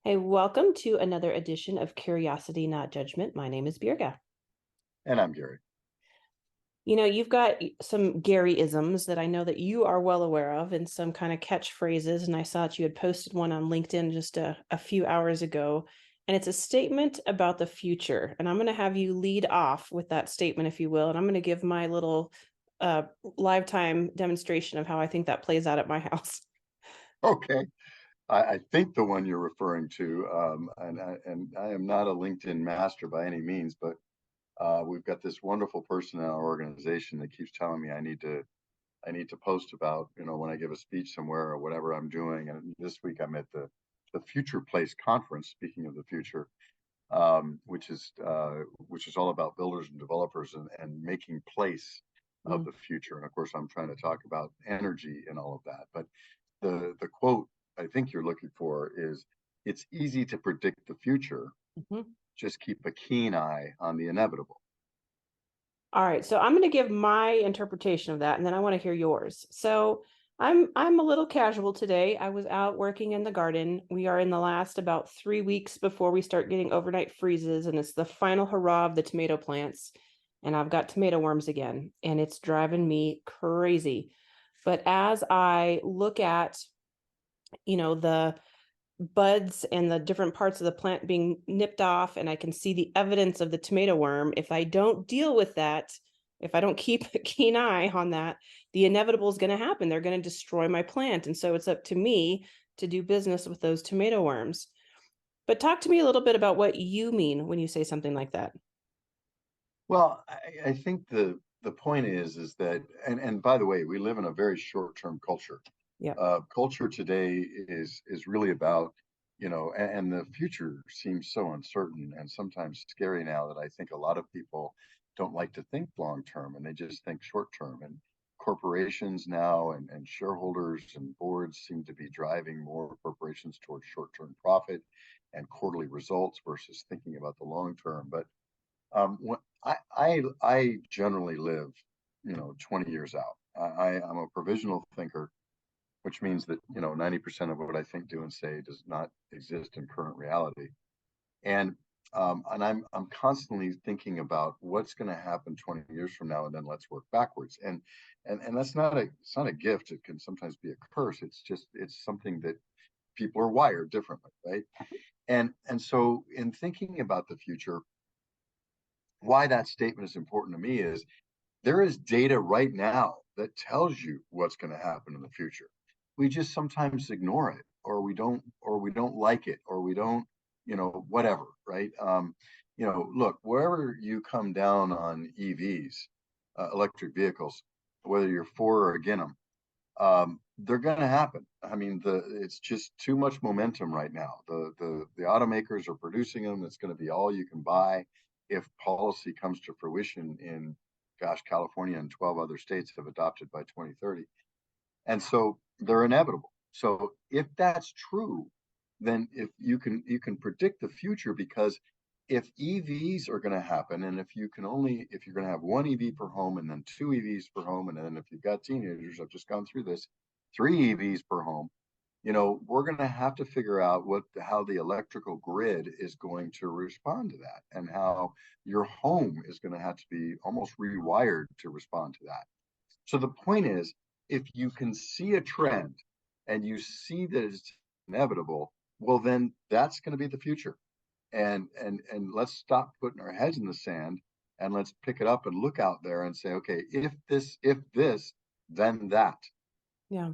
Hey, welcome to another edition of Curiosity, Not Judgment. My name is Birga. And I'm Gary. You've got some Gary-isms that I know that you are well aware of and some kind of catchphrases. And I saw that you had posted one on LinkedIn just a few hours ago. And it's a statement about the future. And I'm going to have you lead off with that statement, if you will. And I'm going to give my little lifetime demonstration of how I think that plays out at my house. Okay. I think the one you're referring to, and I am not a LinkedIn master by any means, but we've got this wonderful person in our organization that keeps telling me I need to post about, when I give a speech somewhere or whatever I'm doing. And this week I'm at the Future Place conference, speaking of the future, which is all about builders and developers and making place of Mm. the future. And of course, I'm trying to talk about energy and all of that. But the quote I think you're looking for is, "It's easy to predict the future. Mhm. Just keep a keen eye on the inevitable." All right, so I'm going to give my interpretation of that, and then I want to hear yours. So I'm a little casual today. I was out working in the garden. We are in the last about 3 weeks before we start getting overnight freezes, and it's the final hurrah of the tomato plants. And I've got tomato worms again, and it's driving me crazy. But as I look at, the buds and the different parts of the plant being nipped off, and I can see the evidence of the tomato worm. If I don't deal with that, if I don't keep a keen eye on that, the inevitable is going to happen. They're going to destroy my plant. And so it's up to me to do business with those tomato worms. But talk to me a little bit about what you mean when you say something like that. Well, I think the point is that, and by the way, we live in a very short-term culture. Yeah. Culture today is really about, and the future seems so uncertain and sometimes scary now that I think a lot of people don't like to think long term and they just think short term. And corporations now and shareholders and boards seem to be driving more corporations towards short term profit and quarterly results versus thinking about the long term. But when I generally live, 20 years out. I'm a provisional thinker, which means that 90% of what I think, do, and say does not exist in current reality. And I'm constantly thinking about what's going to happen 20 years from now, and then let's work backwards. And that's not a gift. It can sometimes be a curse. It's something that people are wired differently, right? And so in thinking about the future, why that statement is important to me is there is data right now that tells you what's going to happen in the future. We just sometimes ignore it, or we don't like it, or we don't, whatever, right? Look, wherever you come down on EVs, electric vehicles, whether you're for or against them, they're going to happen. I mean, it's just too much momentum right now. The automakers are producing them. It's going to be all you can buy if policy comes to fruition in, gosh, California and 12 other states have adopted by 2030. And so they're inevitable. So if that's true, then if you can predict the future, because if EVs are going to happen, and if you're going to have one EV per home and then two EVs per home, and then if you've got teenagers, I've just gone through this, three EVs per home, we're going to have to figure out how the electrical grid is going to respond to that, and how your home is going to have to be almost rewired to respond to that. So the point is, if you can see a trend and you see that it's inevitable, well, then that's going to be the future. And let's stop putting our heads in the sand, and let's pick it up and look out there and say, okay, if this, then that. Yeah.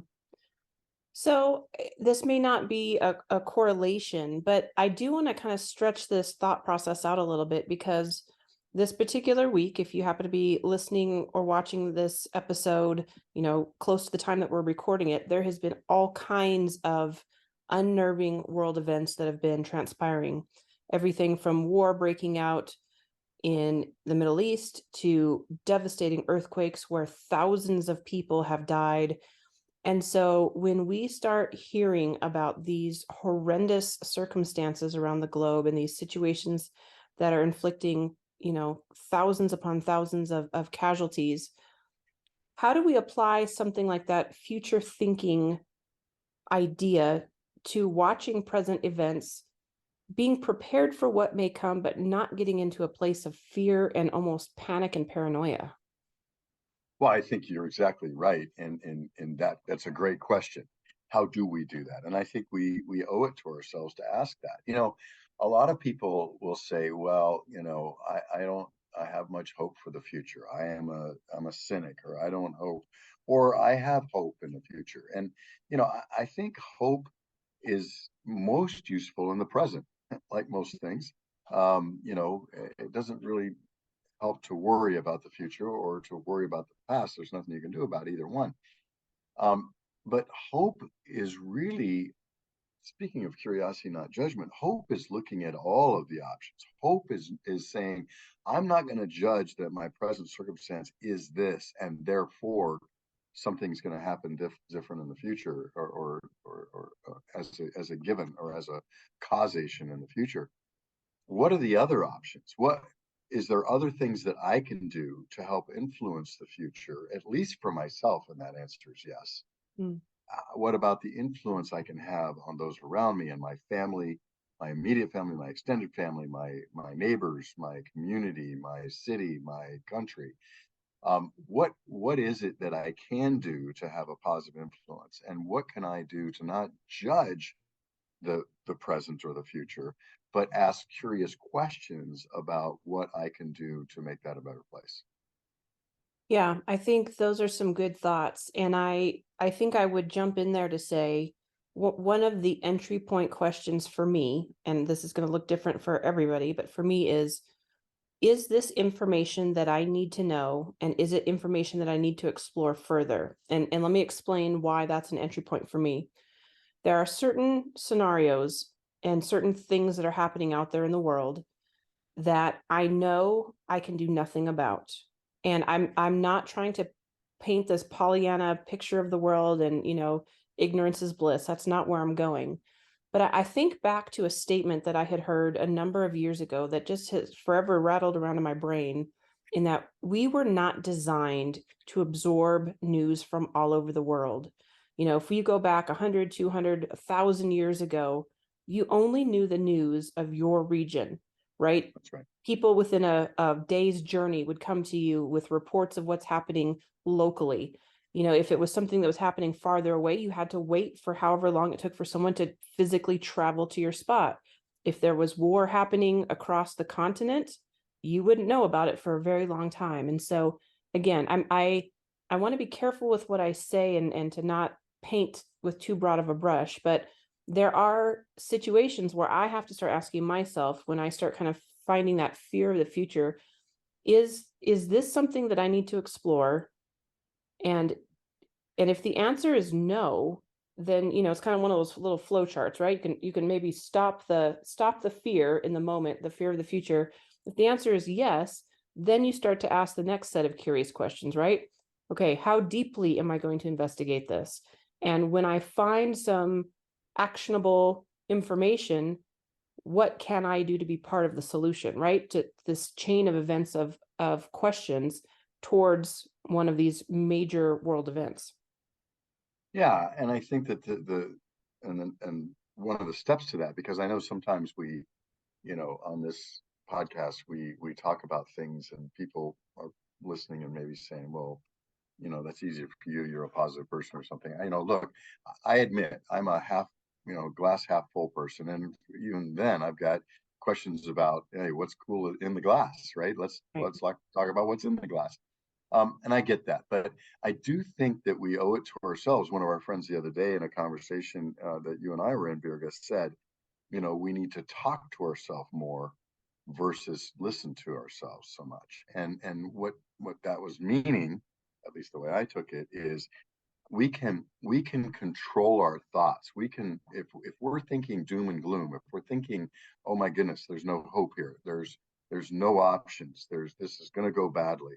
So this may not be a correlation, but I do want to kind of stretch this thought process out a little bit, because this particular week, if you happen to be listening or watching this episode, close to the time that we're recording it, there has been all kinds of unnerving world events that have been transpiring. Everything from war breaking out in the Middle East to devastating earthquakes where thousands of people have died. And so when we start hearing about these horrendous circumstances around the globe and these situations that are inflicting, thousands upon thousands of casualties, how do we apply something like that future thinking idea to watching present events being prepared for what may come, but not getting into a place of fear and almost panic and paranoia? Well, I think you're exactly right, and that's a great question. How do we do that? And I think we owe it to ourselves to ask that. A lot of people will say, "Well, I don't, I have much hope for the future. I'm a cynic, or I don't hope, or I have hope in the future." And I think hope is most useful in the present, like most things. It doesn't really help to worry about the future or to worry about the past. There's nothing you can do about either one. But hope is really, speaking of curiosity, not judgment, hope is looking at all of the options. Hope is saying, I'm not going to judge that my present circumstance is this, and therefore something's going to happen different in the future, or as a given, or as a causation in the future. What are the other options? What is there other things that I can do to help influence the future, at least for myself? And that answer is yes. Mm. What about the influence I can have on those around me and my family, my immediate family, my extended family, my neighbors, my community, my city, my country? What is it that I can do to have a positive influence, and what can I do to not judge the present or the future, but ask curious questions about what I can do to make that a better place? Yeah, I think those are some good thoughts. And I think I would jump in there to say one of the entry point questions for me, and this is going to look different for everybody, but for me is this information that I need to know? And is it information that I need to explore further? And let me explain why that's an entry point for me. There are certain scenarios and certain things that are happening out there in the world that I know I can do nothing about. And I'm not trying to paint this Pollyanna picture of the world and, ignorance is bliss. That's not where I'm going. But I think back to a statement that I had heard a number of years ago that just has forever rattled around in my brain, in that we were not designed to absorb news from all over the world. If you go back 100, 200, 1,000 years ago, you only knew the news of your region, right? That's right. People within a day's journey would come to you with reports of what's happening locally. If it was something that was happening farther away, you had to wait for however long it took for someone to physically travel to your spot. If there was war happening across the continent, you wouldn't know about it for a very long time. And so again, I want to be careful with what I say, and to not paint with too broad of a brush, but there are situations where I have to start asking myself, when I start kind of finding that fear of the future, is this something that I need to explore? And if the answer is no, then it's kind of one of those little flow charts, right? You can maybe stop the fear in the moment, the fear of the future. If the answer is yes, then you start to ask the next set of curious questions, right? Okay, how deeply am I going to investigate this? And when I find some actionable information, what can I do to be part of the solution, right? To this chain of events of questions towards one of these major world events. Yeah, and I think that and one of the steps to that, because I know sometimes we, on this podcast, we talk about things and people are listening and maybe saying, well, that's easier for you. You're a positive person or something. Look, I admit I'm a half, glass half full person. And even then I've got questions about, hey, what's cool in the glass, right? Right. Let's talk about what's in the glass. And I get that, but I do think that we owe it to ourselves. One of our friends the other day in a conversation that you and I were in, Birga, said, we need to talk to ourselves more versus listen to ourselves so much. And what that was meaning, at least the way I took it, is we can control our thoughts. We can, if we're thinking doom and gloom, if we're thinking, oh my goodness, there's no hope here, there's no options, this is going to go badly.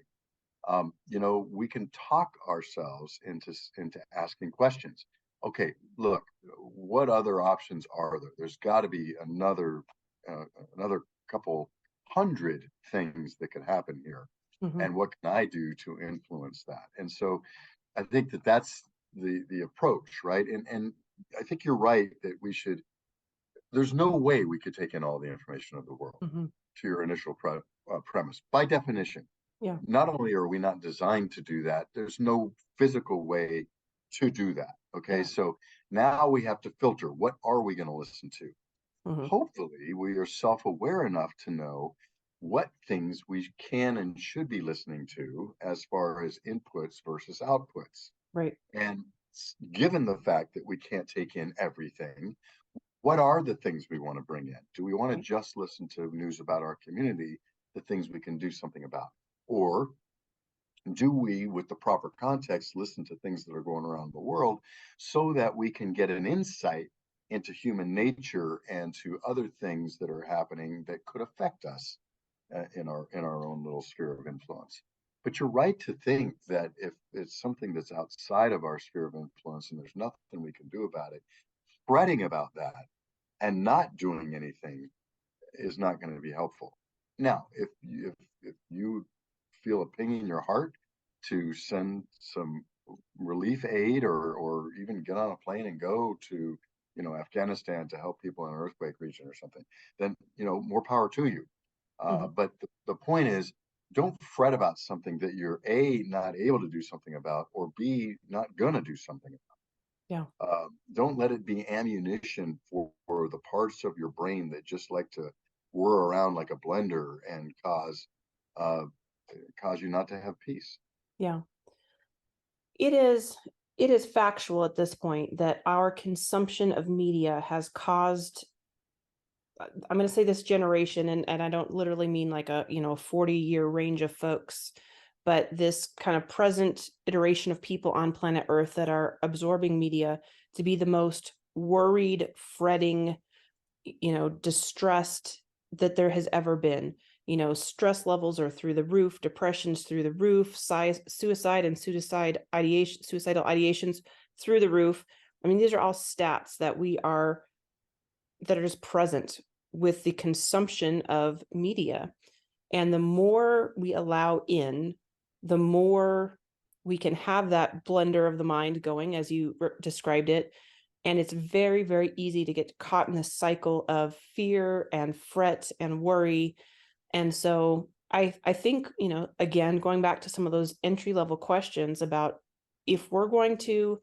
We can talk ourselves into asking questions. Okay, look, what other options are there? There's got to be another couple hundred things that could happen here, Mhm. and what can I do to influence that? And so I think that that's the approach, right? And I think you're right that we should there's no way we could take in all the information of the world, Hmm. to your initial premise. By definition, Yeah. not only are we not designed to do that, there's no physical way to do that. Okay, Yeah. so now we have to filter. What are we going to listen to? Hmm. Hopefully, we are self aware enough to know what things we can and should be listening to as far as inputs versus outputs. Right. And given the fact that we can't take in everything, what are the things we want to bring in? Do we want to Right. just listen to news about our community, the things we can do something about? Or do we, with the proper context, listen to things that are going around the world so that we can get an insight into human nature and to other things that are happening that could affect us in our own little sphere of influence? But you're right to think that if it's something that's outside of our sphere of influence and there's nothing we can do about it, spreading about that and not doing anything is not going to be helpful. Now, if you feel a ping in your heart to send some relief aid or even get on a plane and go to Afghanistan to help people in an earthquake region or something, then more power to you. Hmm. But the point is, don't fret about something that you're A, not able to do something about, or B, not gonna do something about. Yeah. Don't let it be ammunition for the parts of your brain that just like to whir around like a blender and uh, cause you not to have peace. Yeah. It is factual at this point that our consumption of media has caused, I'm going to say this generation, and I don't literally mean like a 40-year range of folks, but this kind of present iteration of people on planet Earth that are absorbing media to be the most worried, fretting, distressed that there has ever been. Stress levels are through the roof, depression's through the roof, suicide and suicidal ideations through the roof. I mean, these are all stats that are just present with the consumption of media. And the more we allow in, the more we can have that blender of the mind going, as you described it. And it's very, very easy to get caught in the cycle of fear and fret and worry. And so I think, again, going back to some of those entry level questions about if we're going to,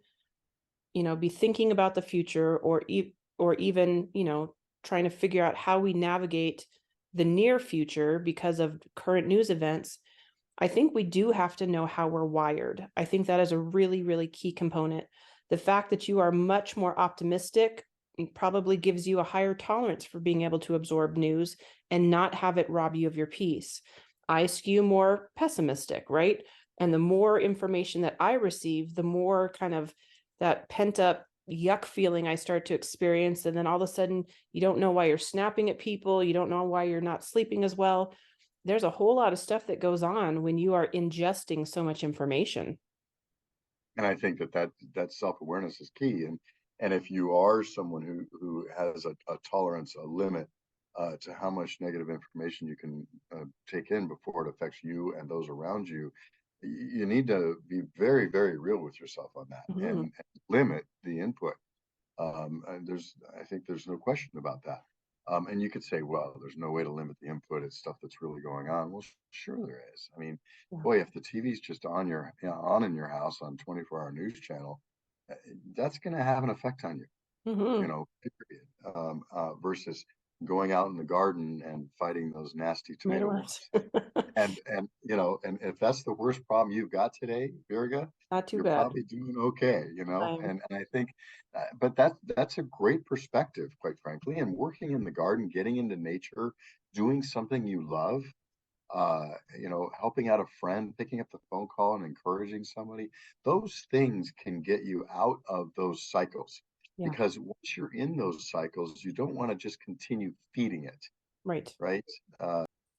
be thinking about the future or even, trying to figure out how we navigate the near future because of current news events, I think we do have to know how we're wired. I think that is a really, really key component. The fact that you are much more optimistic probably gives you a higher tolerance for being able to absorb news and not have it rob you of your peace. I skew more pessimistic, right? And the more information that I receive, the more kind of that pent up yuck feeling I start to experience. And then all of a sudden, you don't know why you're snapping at people. You don't know why you're not sleeping as well. There's a whole lot of stuff that goes on when you are ingesting so much information. And I think that self-awareness is key. And if you are someone who has a tolerance, a limit to how much negative information you can take in before it affects you and those around you, you need to be very, very real with yourself on that Mhm. and limit the input. And I think there's no question about that. And you could say, well, there's no way to limit the input. It's stuff that's really going on. Well, sure there is. I mean, Yeah. boy, if the TV's just on in your house on 24-hour news channel, uh, that's going to have an effect on you, Mhm. period. Versus going out in the garden and fighting those nasty tomato Tomatoes. worms. And if that's the worst problem you've got today, Birga, Not too you're bad. probably doing okay, I'm and I think, but that's a great perspective, quite frankly. And working in the garden, getting into nature, doing something you love, helping out a friend, picking up the phone call and encouraging somebody, those things can get you out of those cycles. Yeah. Because once you're in those cycles, you don't want to just continue feeding it, Right. right?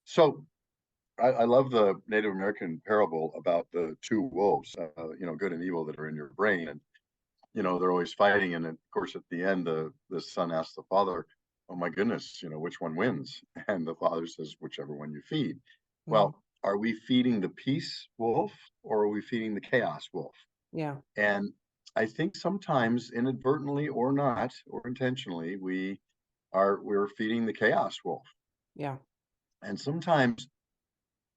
So I love the Native American parable about the two wolves, good and evil that are in your brain, and they're always fighting. And of course, at the end, the son asks the father, "Oh my goodness, which one wins?" And the father says, "Whichever one you feed." Mhm. Well, are we feeding the peace wolf or are we feeding the chaos wolf? Yeah. And I think sometimes, inadvertently or not, or intentionally, we we're feeding the chaos wolf. Yeah. And sometimes,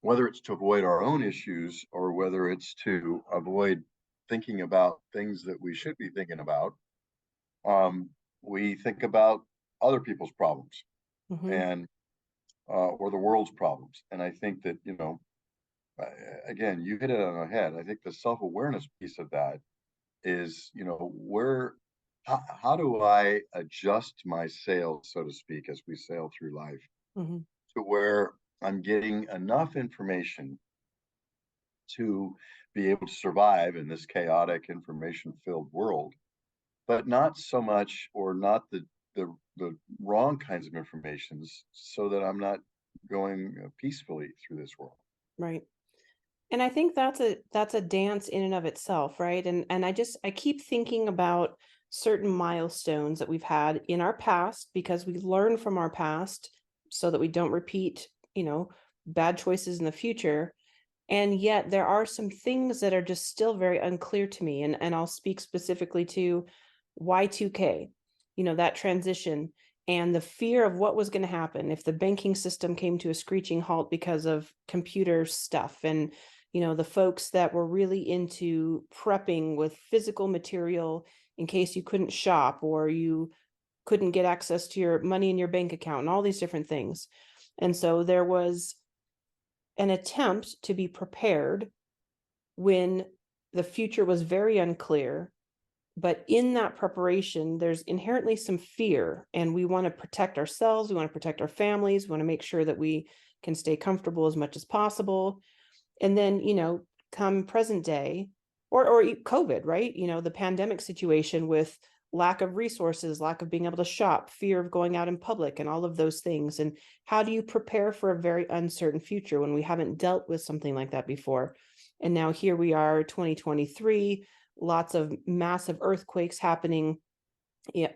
whether it's to avoid our own issues or whether it's to avoid thinking about things that we should be thinking about, we think about other people's problems Hmm. and or the world's problems. And I think that, again, you hit it on the head. I think the self-awareness piece of that is, where how do I adjust my sails, so to speak, as we sail through life Hmm. to where I'm getting enough information to be able to survive in this chaotic, information-filled world, but not so much, or not the wrong kinds of informations, so that I'm not going peacefully through this world. Right. And I think that's a dance in and of itself, right? And I keep thinking about certain milestones that we've had in our past because we learn from our past so that we don't repeat, bad choices in the future. And yet there are some things that are just still very unclear to me. And I'll speak specifically to Y2K, that transition and the fear of what was going to happen if the banking system came to a screeching halt because of computer stuff. And, the folks that were really into prepping with physical material in case you couldn't shop or you couldn't get access to your money in your bank account and all these different things. And so there was an attempt to be prepared when the future was very unclear. But in that preparation, there's inherently some fear, and we want to protect ourselves. We want to protect our families. We want to make sure that we can stay comfortable as much as possible. And then, come present day or COVID, right? The pandemic situation with lack of resources, lack of being able to shop, fear of going out in public, and all of those things. And how do you prepare for a very uncertain future when we haven't dealt with something like that before? And now here we are, 2023, lots of massive earthquakes happening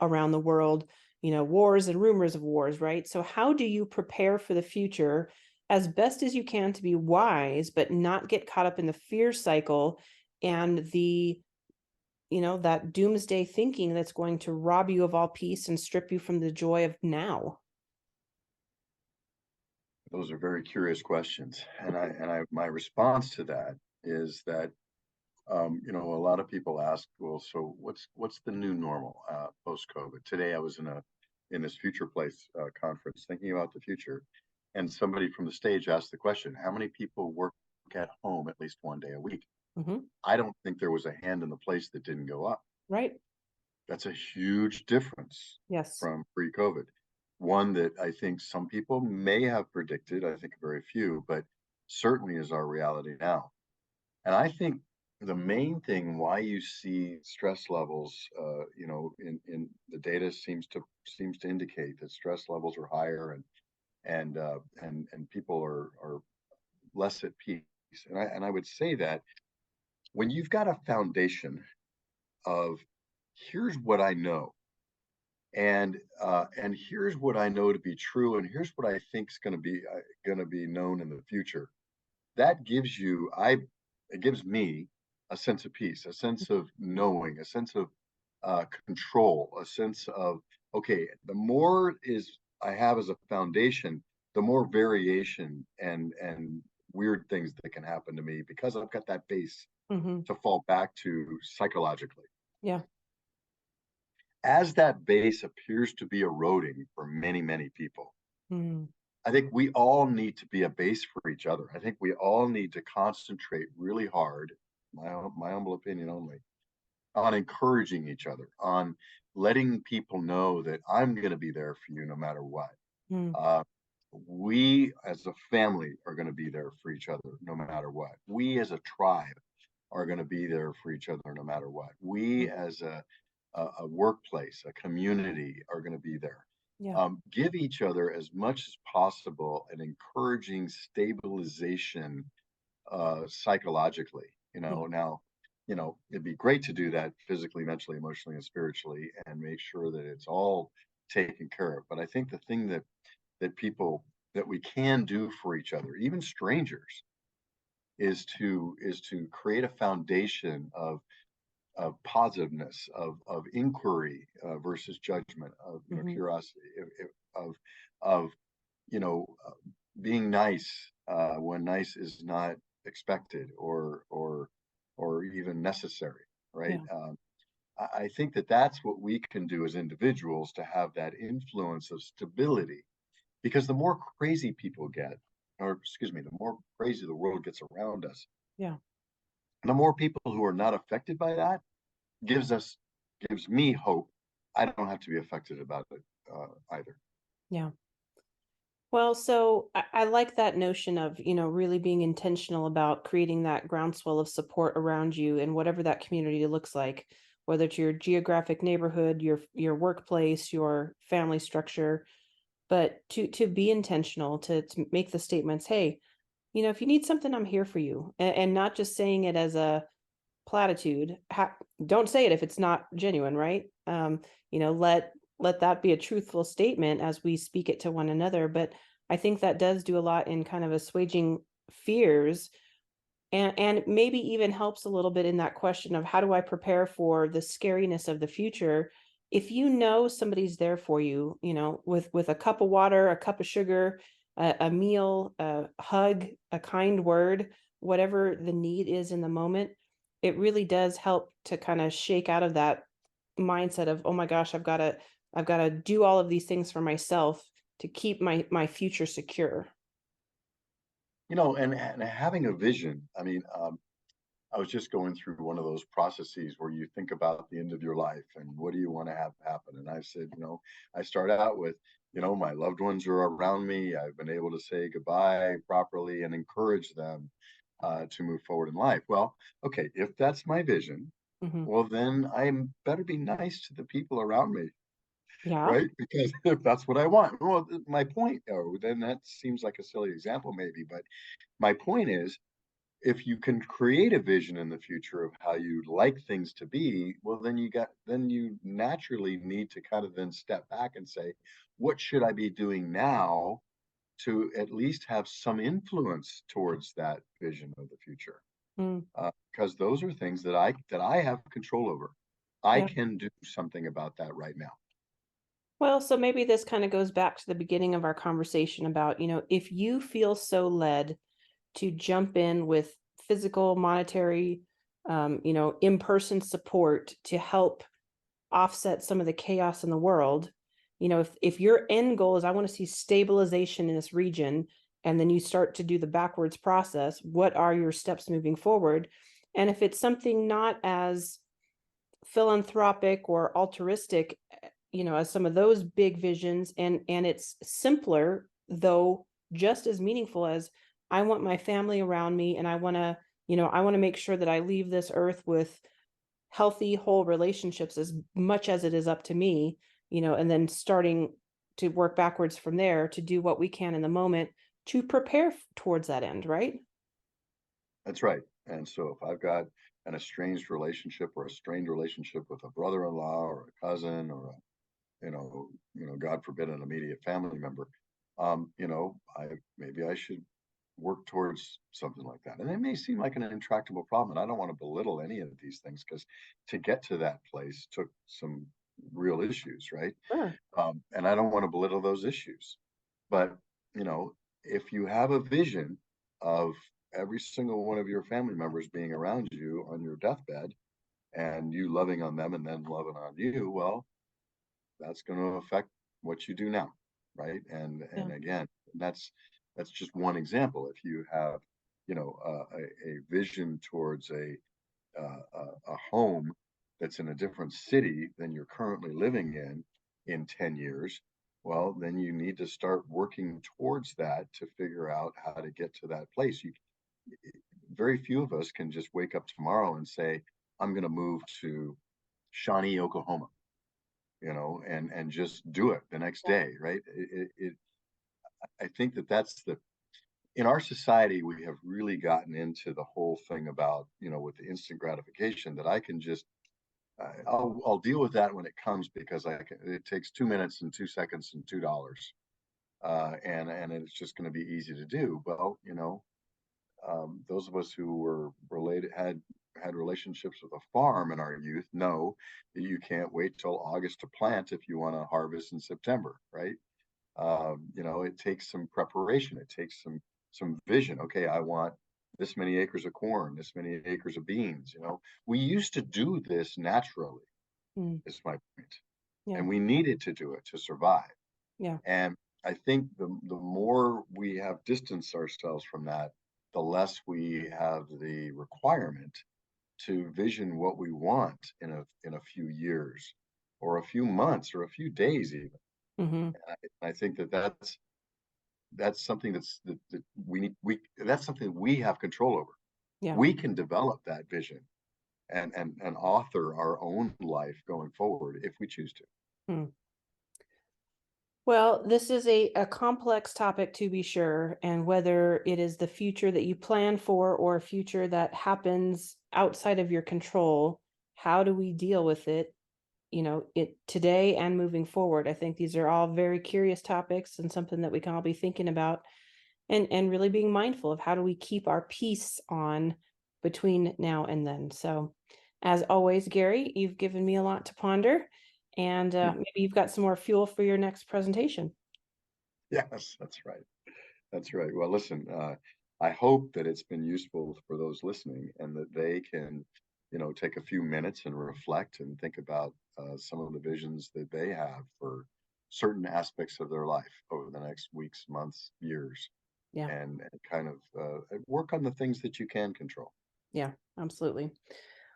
around the world, wars and rumors of wars, right? So how do you prepare for the future as best as you can to be wise, but not get caught up in the fear cycle and that doomsday thinking that's going to rob you of all peace and strip you from the joy of now? Those are very curious questions, and my response to that is that, a lot of people ask, well, so what's the new normal post COVID? Today, I was in this Future Place conference thinking about the future, and somebody from the stage asked the question, how many people work at home at least one day a week? Hmm. I don't think there was a hand in the place that didn't go up. Right. That's a huge difference Yes. from pre-COVID. One that I think some people may have predicted, I think very few, but certainly is our reality now. And I think the main thing why you see stress levels, in the data seems to indicate that stress levels are higher, and people are less at peace. And I would say that when you've got a foundation of, here's what I know, and here's what I know to be true, and here's what I think is going to be known in the future. That gives it gives me a sense of peace, a sense of knowing, a sense of control, a sense of, okay, the more is I have as a foundation, the more variation and weird things that can happen to me because I've got that base Hmm. to fall back to psychologically. Yeah. As that base appears to be eroding for many, many people, Mm. I think we all need to be a base for each other. I think we all need to concentrate really hard, my humble opinion only, on encouraging each other, on letting people know that I'm going to be there for you no matter what. Mm. Uh, we as a family are going to be there for each other no matter what. We as a tribe are going to be there for each other no matter what. We as a workplace, a community are going to be there. Yeah. Give each other as much as possible an encouraging stabilization psychologically. Yeah. Now, it'd be great to do that physically, mentally, emotionally, and spiritually, and make sure that it's all taken care of. But I think the thing that we can do for each other, even strangers, is to create a foundation positiveness, of inquiry versus judgment, of Hmm. curiosity, of you know uh, being nice when nice is not expected or even necessary, right? Yeah. I think that that's what we can do as individuals to have that influence of stability, because the more crazy people get, or excuse me, the more crazy the world gets around us, Yeah. the more people who are not affected by that gives us gives me hope. I don't have to be affected about it either. Yeah. Well, so I like that notion of, really being intentional about creating that groundswell of support around you and whatever that community looks like, whether it's your geographic neighborhood, your workplace, your family structure, but to be intentional, to make the statements, hey, if you need something, I'm here for you. And not just saying it as a platitude. Don't say it if it's not genuine, right? Let that be a truthful statement as we speak it to one another. But I think that does do a lot in kind of assuaging fears, and maybe even helps a little bit in that question of how do I prepare for the scariness of the future. If you know somebody's there for you, with a cup of water, a cup of sugar, a meal, a hug, a kind word, whatever the need is in the moment, it really does help to kind of shake out of that mindset of, oh my gosh, I've got to do all of these things for myself to keep my future secure. And having a vision. I mean, I was just going through one of those processes where you think about the end of your life and what do you want to have happen. And I said, I start out with, my loved ones are around me. I've been able to say goodbye properly and encourage them to move forward in life. Well, okay, if that's my vision, Hmm. well, then I better be nice to the people around me, Yeah. right? Because if that's what I want, well, my point, then that seems like a silly example, maybe, but my point is, if you can create a vision in the future of how you'd like things to be, well, then you naturally need to kind of then step back and say, what should I be doing now to at least have some influence towards that vision of the future? Mm. Because those are things that I have control over. I Yeah. can do something about that right now. Well, so maybe this kind of goes back to the beginning of our conversation about, if you feel so led to jump in with physical, monetary, in-person support to help offset some of the chaos in the world, if your end goal is, I want to see stabilization in this region, and then you start to do the backwards process, what are your steps moving forward? And if it's something not as philanthropic or altruistic, as some of those big visions, and it's simpler, though just as meaningful as, I want my family around me, and I want to make sure that I leave this earth with healthy, whole relationships as much as it is up to me, and then starting to work backwards from there to do what we can in the moment to prepare towards that end, right? That's right. And so if I've got an estranged relationship or a strained relationship with a brother-in-law or a cousin or God forbid, an immediate family member, I should work towards something like that. And it may seem like an intractable problem, and I don't want to belittle any of these things, because to get to that place took some real issues, right? Sure. And I don't want to belittle those issues. But, you know, if you have a vision of every single one of your family members being around you on your deathbed and you loving on them and then loving on you, well, that's going to affect what you do now, right? And Yeah. again, that's just one example. If you have, a vision towards a home that's in a different city than you're currently living in 10 years, well, then you need to start working towards that to figure out how to get to that place. Very few of us can just wake up tomorrow and say, I'm going to move to Shawnee, Oklahoma, and just do it the next Yeah. day, right? I think that's in our society, we have really gotten into the whole thing about, with the instant gratification, that I can just, I'll deal with that when it comes, because it takes 2 minutes and 2 seconds and $2. And it's just going to be easy to do. Well, those of us who were related, had had relationships with a farm in our youth know that you can't wait till August to plant if you want to harvest in September, right? It takes some preparation. It takes some vision. Okay, I want this many acres of corn, this many acres of beans. We used to do this naturally, Mm, is my point, yeah. and we needed to do it to survive. Yeah. And I think the more we have distanced ourselves from that, the less we have the requirement to vision what we want in a few years, or a few months, or a few days even. Hmm. I think that's something that that's something we have control over. Yeah. We can develop that vision and author our own life going forward if we choose to. Mm. Well, this is a complex topic to be sure, and whether it is the future that you plan for or a future that happens outside of your control, how do we deal with it, it today and moving forward? I think these are all very curious topics and something that we can all be thinking about, and really being mindful of how do we keep our peace on between now and then. So, as always, Gary, you've given me a lot to ponder, and maybe you've got some more fuel for your next presentation. Yes, that's right. That's right. Well, listen, I hope that it's been useful for those listening, and that they can, take a few minutes and reflect and think about some of the visions that they have for certain aspects of their life over the next weeks, months, years, Yeah. and kind of work on the things that you can control. Yeah, absolutely.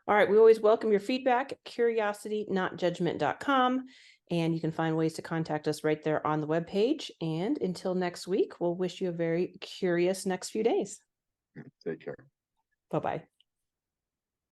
All right. We always welcome your feedback at curiositynotjudgment.com. And you can find ways to contact us right there on the webpage. And until next week, we'll wish you a very curious next few days. Take care. Bye bye.